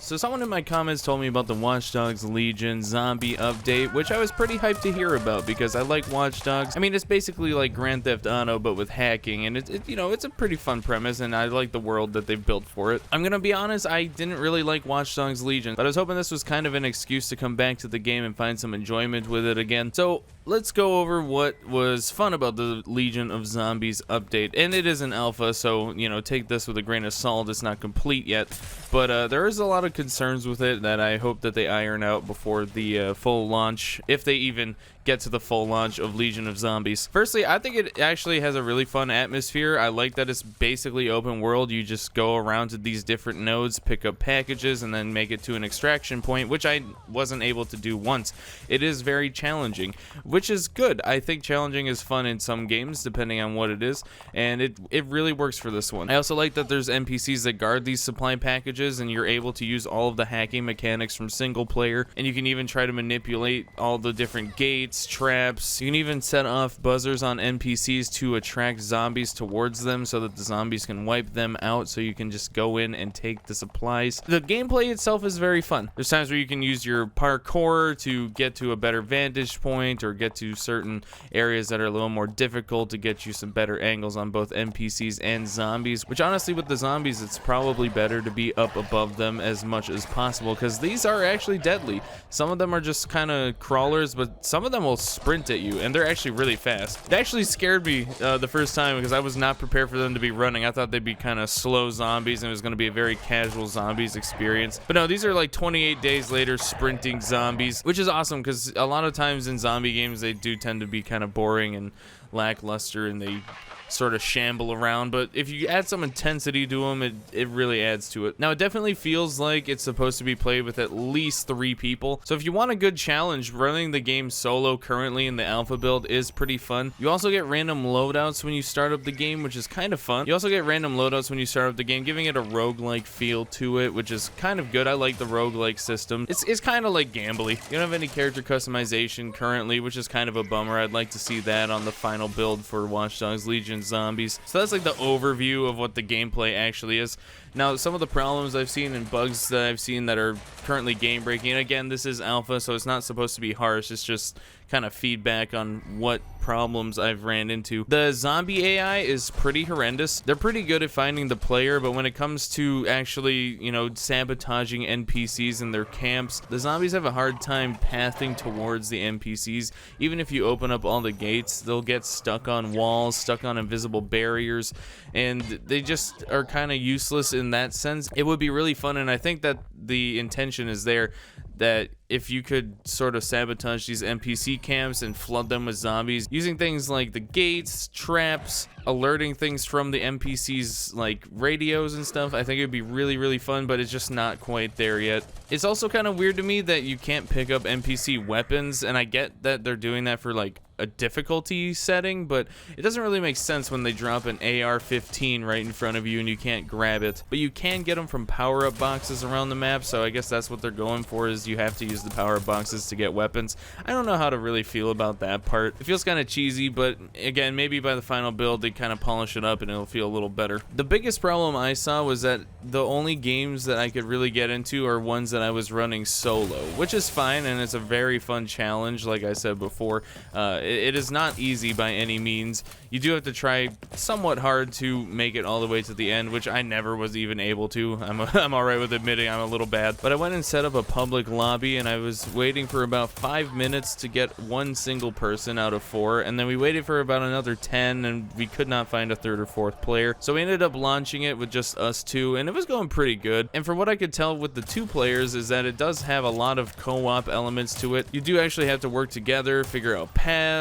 So someone in my comments told me about the Watch Dogs Legion zombie update, which I was pretty hyped to hear about because I like Watch Dogs. I mean, it's basically like Grand Theft Auto but with hacking, and it's a pretty fun premise, and I like the world that they've built for it. I'm gonna be honest, I didn't really like Watch Dogs Legion, but I was hoping this was kind of an excuse to come back to the game and find some enjoyment with it again. So let's go over what was fun about the Legion of Zombies update. And it is an alpha, so, you know, take this with a grain of salt. It's not complete yet. But there is a lot of concerns with it that I hope that they iron out before the full launch, if they even get to the full launch of Legion of Zombies. Firstly, I think it actually has a really fun atmosphere. I like that it's basically open world. You just go around to these different nodes, pick up packages, and then make it to an extraction point, which I wasn't able to do once. It is very challenging, which is good. I think challenging is fun in some games, depending on what it is, and it really works for this one. I also like that there's NPCs that guard these supply packages, and you're able to use all of the hacking mechanics from single player, and you can even try to manipulate all the different gates, traps. You can even set off buzzers on NPCs to attract zombies towards them so that the zombies can wipe them out, so you can just go in and take the supplies. The gameplay itself is very fun. There's times where you can use your parkour to get to a better vantage point or get to certain areas that are a little more difficult to get you some better angles on both NPCs and zombies, which honestly with the zombies it's probably better to be up above them as much as possible because these are actually deadly. Some of them are just kind of crawlers, but some of them will sprint at you, and they're actually really fast. It actually scared me the first time because I was not prepared for them to be running. I thought they'd be kind of slow zombies and it was going to be a very casual zombies experience. But no, these are like 28 days later sprinting zombies, which is awesome because a lot of times in zombie games they do tend to be kind of boring and lackluster and they sort of shamble around, but if you add some intensity to them, it really adds to it. Now, it definitely feels like it's supposed to be played with at least 3 people, so if you want a good challenge, running the game solo currently in the alpha build is pretty fun. You also get random loadouts when you start up the game, which is kind of fun. You also get random loadouts when you start up the game, giving it a roguelike feel to it, which is kind of good. I like the roguelike system. It's kind of like gambly. You don't have any character customization currently, which is kind of a bummer. I'd like to see that on the final build for Watch Dogs Legion Zombies. So that's like the overview of what the gameplay actually is. Now, some of the problems I've seen and bugs that I've seen that are currently game breaking, and again, this is alpha, so it's not supposed to be harsh, it's just kind of feedback on what problems I've ran into. The zombie AI is pretty horrendous. They're pretty good at finding the player, but when it comes to actually, you know, sabotaging NPCs in their camps, the zombies have a hard time pathing towards the NPCs. Even if you open up all the gates, they'll get stuck on walls, stuck on invisible barriers, and they just are kind of useless in that sense. It would be really fun, and I think that the intention is there, that if you could sort of sabotage these NPC camps and flood them with zombies using things like the gates, traps, alerting things from the NPCs like radios and stuff, I think it'd be really, really fun, but it's just not quite there yet. It's also kind of weird to me that you can't pick up NPC weapons, and I get that they're doing that for like a difficulty setting, but it doesn't really make sense when they drop an AR-15 right in front of you and you can't grab it. But you can get them from power-up boxes around the map, so I guess that's what they're going for, is you have to use the power-up boxes to get weapons. I don't know how to really feel about that part. It feels kind of cheesy, but again, maybe by the final build they kind of polish it up and it'll feel a little better. The biggest problem I saw was that the only games that I could really get into are ones that I was running solo, which is fine, and it's a very fun challenge, like I said before. It is not easy by any means. You do have to try somewhat hard to make it all the way to the end, which I never was even able to. I'm alright with admitting I'm a little bad. But I went and set up a public lobby, and I was waiting for about 5 minutes to get one single person out of 4, and then we waited for about another 10, and we could not find a 3rd or 4th player. So we ended up launching it with just us 2, and it was going pretty good. And from what I could tell with the 2 players is that it does have a lot of co-op elements to it. You do actually have to work together, figure out paths.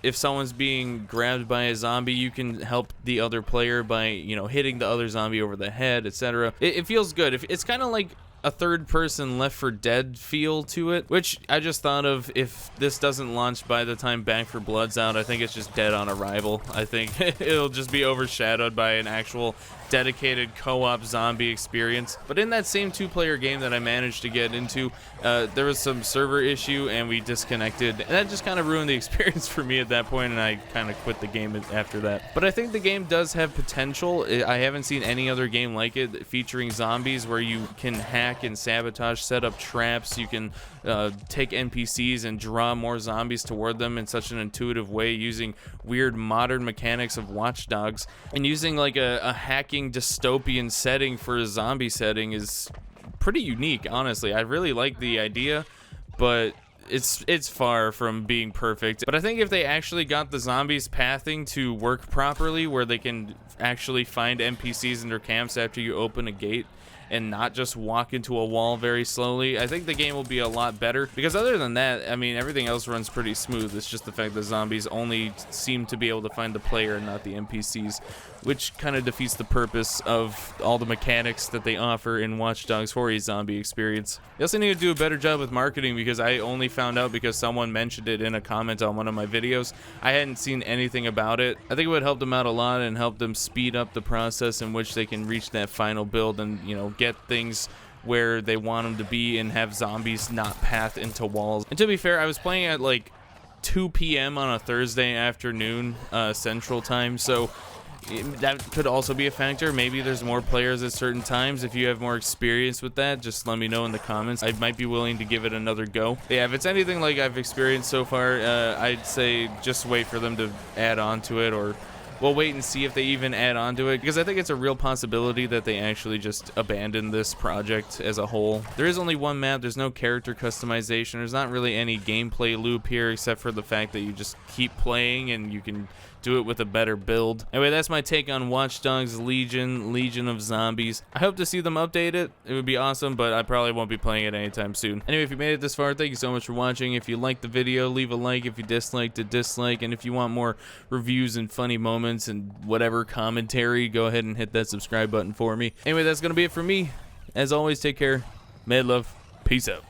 If someone's being grabbed by a zombie, you can help the other player by, you know, hitting the other zombie over the head, etc. It feels good. It's kind of like a third-person Left 4 Dead feel to it, which I just thought of. If this doesn't launch by the time Back 4 Blood's out, I think it's just dead on arrival. I think it'll just be overshadowed by an actual dedicated co-op zombie experience. But in that same 2-player game that I managed to get into, there was some server issue and we disconnected, and that just kind of ruined the experience for me at that point, and I kind of quit the game after that. But I think the game does have potential. I haven't seen any other game like it featuring zombies where you can hack and sabotage, set up traps, you can take NPCs and draw more zombies toward them in such an intuitive way using weird modern mechanics of Watch Dogs, and using like a hacking dystopian setting for a zombie setting is pretty unique. Honestly, I really like the idea, but it's far from being perfect. But I think if they actually got the zombies pathing to work properly, where they can actually find NPCs in their camps after you open a gate and not just walk into a wall very slowly, I think the game will be a lot better. Because other than that, I mean, everything else runs pretty smooth. It's just the fact that zombies only seem to be able to find the player and not the NPCs, which kind of defeats the purpose of all the mechanics that they offer in Watch Dogs for a zombie experience. They also need to do a better job with marketing, because I only found out because someone mentioned it in a comment on one of my videos. I hadn't seen anything about it. I think it would help them out a lot and help them speed up the process in which they can reach that final build and, you know, get things where they want them to be and have zombies not path into walls. And to be fair, I was playing at like 2 p.m. on a Thursday afternoon Central Time, so that could also be a factor. Maybe there's more players at certain times. If you have more experience with that, just let me know in the comments. I might be willing to give it another go. Yeah, if it's anything like I've experienced so far, I'd say just wait for them to add on to it, or we'll wait and see if they even add on to it, because I think it's a real possibility that they actually just abandon this project as a whole. There is only one map, there's no character customization, there's not really any gameplay loop here except for the fact that you just keep playing and you can do it with a better build. Anyway, that's my take on Watch Dogs Legion of Zombies. I hope to see them update it. It would be awesome, but I probably won't be playing it anytime soon. Anyway, if you made it this far, thank you so much for watching. If you liked the video, leave a like. If you disliked it, dislike. And if you want more reviews and funny moments and whatever commentary, go ahead and hit that subscribe button for me. Anyway, that's gonna be it for me. As always, take care. Mad love. Peace out.